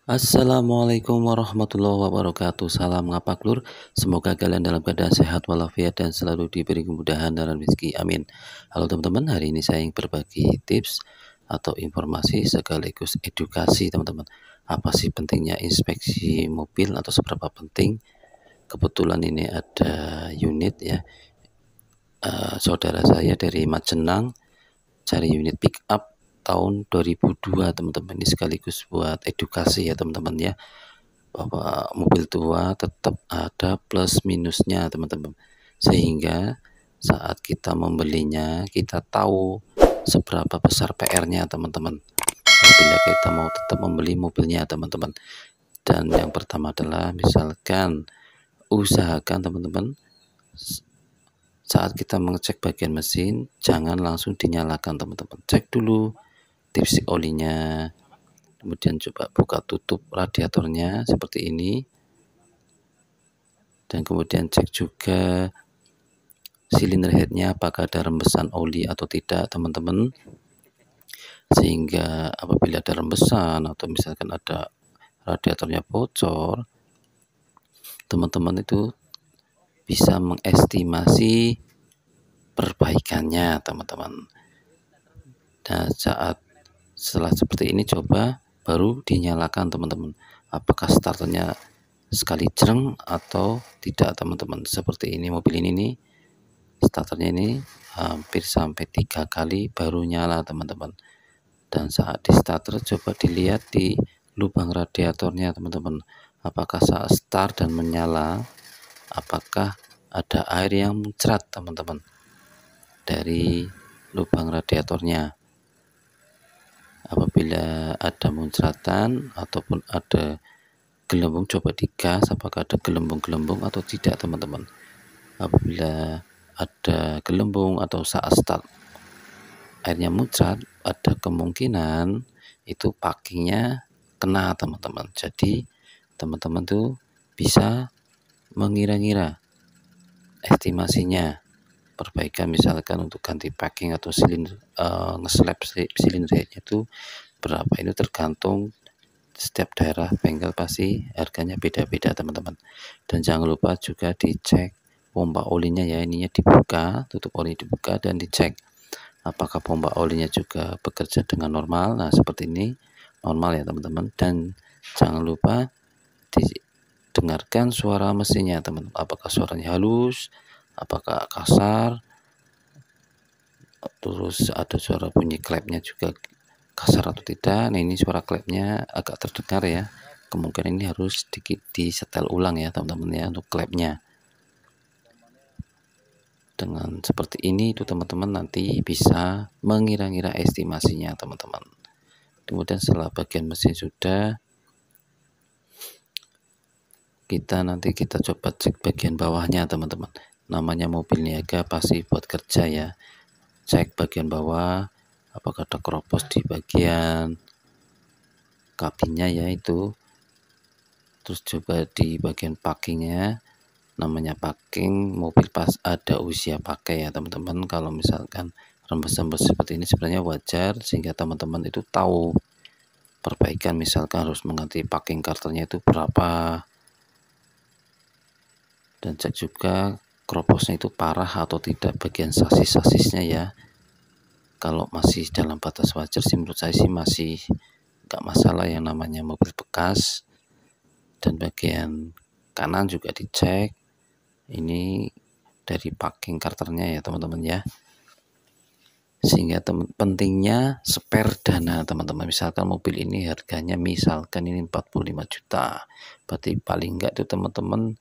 Assalamualaikum warahmatullahi wabarakatuh. Salam ngapaklur. Semoga kalian dalam keadaan sehat walafiat dan selalu diberi kemudahan dan rezeki. Amin. Halo teman-teman, hari ini saya ingin berbagi tips atau informasi sekaligus edukasi teman-teman. Apa sih pentingnya inspeksi mobil atau seberapa penting? Kebetulan ini ada unit ya. Saudara saya dari Majenang cari unit pick up tahun 2002 teman-teman. Ini sekaligus buat edukasi ya teman-teman ya, bahwa mobil tua tetap ada plus minusnya teman-teman, sehingga saat kita membelinya kita tahu seberapa besar PR-nya teman-teman apabila kita mau tetap membeli mobilnya teman-teman. Dan yang pertama adalah misalkan usahakan teman-teman saat kita mengecek bagian mesin jangan langsung dinyalakan teman-teman, cek dulu tipsi olinya, kemudian coba buka tutup radiatornya seperti ini, dan kemudian cek juga silinder headnya apakah ada rembesan oli atau tidak teman-teman, sehingga apabila ada rembesan atau misalkan ada radiatornya bocor, teman-teman itu bisa mengestimasi perbaikannya teman-teman. Nah, setelah seperti ini coba baru dinyalakan teman-teman, apakah starternya sekali jreng atau tidak teman-teman. Seperti ini mobil ini nih, starternya ini hampir sampai 3 kali baru nyala teman-teman. Dan saat di starter coba dilihat di lubang radiatornya teman-teman, apakah saat start dan menyala apakah ada air yang muncrat teman-teman dari lubang radiatornya. Apabila ada muncratan ataupun ada gelembung, coba digas apakah ada gelembung-gelembung atau tidak teman-teman. Apabila ada gelembung atau saat start airnya muncrat, ada kemungkinan itu packingnya kena teman-teman. Jadi teman-teman tuh bisa mengira-ngira estimasinya perbaikan, misalkan untuk ganti packing atau silinder nge-slap silindernya itu berapa. Itu tergantung setiap daerah bengkel, pasti harganya beda-beda teman-teman. Dan jangan lupa juga dicek pompa olinya ya, ininya dibuka, tutup oli dibuka dan dicek apakah pompa olinya juga bekerja dengan normal. Nah seperti ini normal ya teman-teman. Dan jangan lupa didengarkan suara mesinnya teman-teman, apakah suaranya halus, apakah kasar, terus ada suara bunyi klepnya juga kasar atau tidak. Nah ini suara klepnya agak terdengar ya, kemungkinan ini harus sedikit disetel ulang ya teman-teman ya untuk klepnya. Dengan seperti ini itu teman-teman nanti bisa mengira-ngira estimasinya teman-teman. Kemudian setelah bagian mesin sudah, nanti kita coba cek bagian bawahnya teman-teman. Namanya mobil niaga pasti buat kerja ya. Cek bagian bawah apakah ada keropos di bagian kabinnya ya itu. Terus coba di bagian packingnya, namanya packing mobil pas ada usia pakai ya teman-teman. Kalau misalkan rembes-rembes seperti ini sebenarnya wajar, sehingga teman-teman itu tahu perbaikan, misalkan harus mengganti packing karternya itu berapa. Dan cek juga keroposnya itu parah atau tidak bagian sasis-sasisnya ya. Kalau masih dalam batas wajar sih menurut saya sih masih nggak masalah, yang namanya mobil bekas. Dan bagian kanan juga dicek, ini dari packing karternya ya teman-teman ya. Sehingga pentingnya spare dana teman-teman. Misalkan mobil ini harganya misalkan ini 45 juta, berarti paling enggak itu teman-teman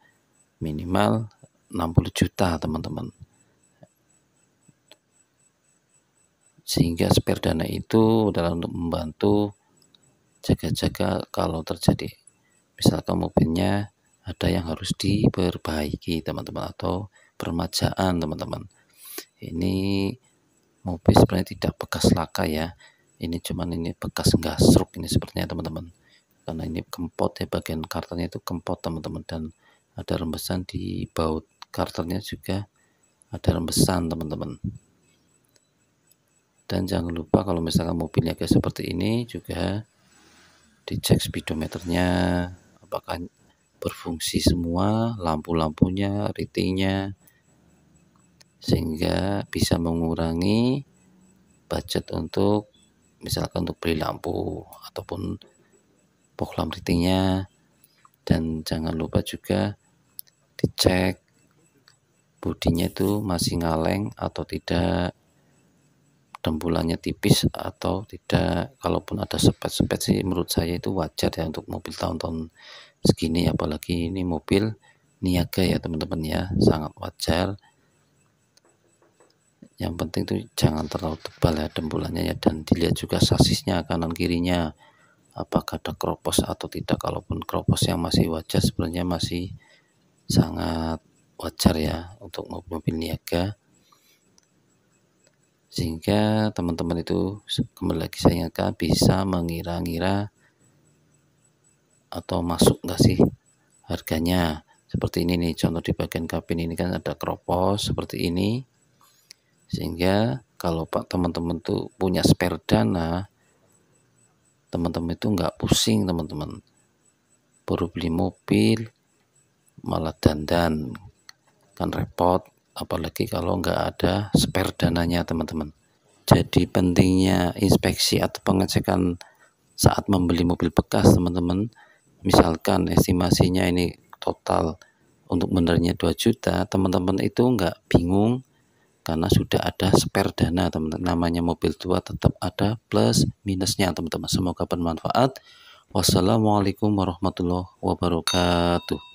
minimal 60 juta teman-teman. Sehingga spare dana itu adalah untuk membantu jaga-jaga kalau terjadi misalkan mobilnya ada yang harus diperbaiki teman-teman, atau permajaan teman-teman. Ini mobil sebenarnya tidak bekas laka ya, ini cuman ini bekas gasruk ini sepertinya teman-teman, karena ini kempot ya, bagian karternya itu kempot teman-teman, dan ada rembesan di baut karternya juga ada rembesan teman-teman. Dan jangan lupa kalau misalkan mobilnya kayak seperti ini juga dicek speedometernya apakah berfungsi semua, lampu-lampunya, ratingnya, sehingga bisa mengurangi budget untuk misalkan untuk beli lampu ataupun fog lamp ratingnya. Dan jangan lupa juga dicek bodinya itu masih ngaleng atau tidak, dempulannya tipis atau tidak. Kalaupun ada sepet-sepet sih menurut saya itu wajar ya untuk mobil tahun-tahun segini, apalagi ini mobil niaga ya teman-teman ya, sangat wajar. Yang penting tuh jangan terlalu tebal ya dempulannya ya, dan dilihat juga sasisnya kanan kirinya apakah ada kropos atau tidak. Kalaupun kropos yang masih wajar sebenarnya masih sangat wajar ya untuk mobil-mobil niaga, sehingga teman-teman itu kembali lagi saya ingatkan bisa mengira-ngira atau masuk nggak sih harganya. Seperti ini nih contoh di bagian kabin ini kan ada kropos seperti ini, sehingga kalau Pak teman-teman tuh punya spare dana, teman-teman itu nggak pusing teman-teman, baru beli mobil malah dandan kan repot, apalagi kalau nggak ada spare dananya teman-teman. Jadi pentingnya inspeksi atau pengecekan saat membeli mobil bekas teman-teman. Misalkan estimasinya ini total untuk benernya 2 juta, teman-teman itu nggak bingung karena sudah ada spare dana teman-teman. Namanya mobil tua tetap ada plus minusnya teman-teman. Semoga bermanfaat. Wassalamualaikum warahmatullahi wabarakatuh.